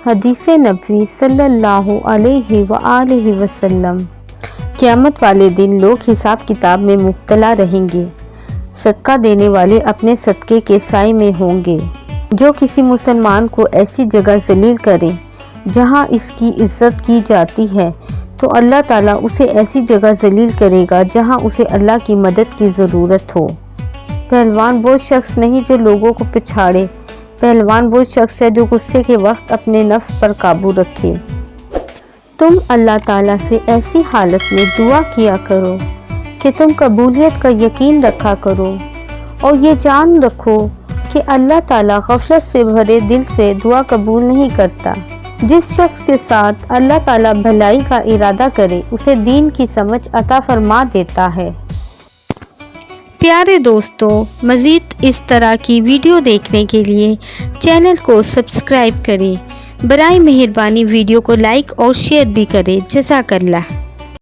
حدیث نبوی صلی اللہ علیہ وآلہ وسلم۔ قیامت والے دن لوگ حساب کتاب میں مبتلا رہیں گے۔ صدقہ دینے والے اپنے صدقے کے سائے میں ہوں گے۔ جو کسی مسلمان کو ایسی جگہ ذلیل کرے جہاں اس کی عزت کی جاتی ہے تو اللہ تعالیٰ اسے ایسی جگہ ذلیل کرے گا جہاں اسے اللہ کی مدد کی ضرورت ہو۔ پہلوان وہ شخص نہیں جو لوگوں کو پچھاڑے، پہلوان وہ شخص ہے جو غصے کے وقت اپنے نفس پر قابو رکھے۔ تم اللہ تعالیٰ سے ایسی حالت میں دعا کیا کرو کہ تم قبولیت کا یقین رکھا کرو اور یہ جان رکھو کہ اللہ تعالیٰ غفلت سے بھرے دل سے دعا قبول نہیں کرتا۔ جس شخص کے ساتھ اللہ تعالیٰ بھلائی کا ارادہ کرے اسے دین کی سمجھ عطا فرما دیتا ہے۔ پیارے دوستو، مزید اس طرح کی ویڈیو دیکھنے کے لیے چینل کو سبسکرائب کریں۔ برائے مہربانی ویڈیو کو لائک اور شیئر بھی کریں۔ جزاک اللہ۔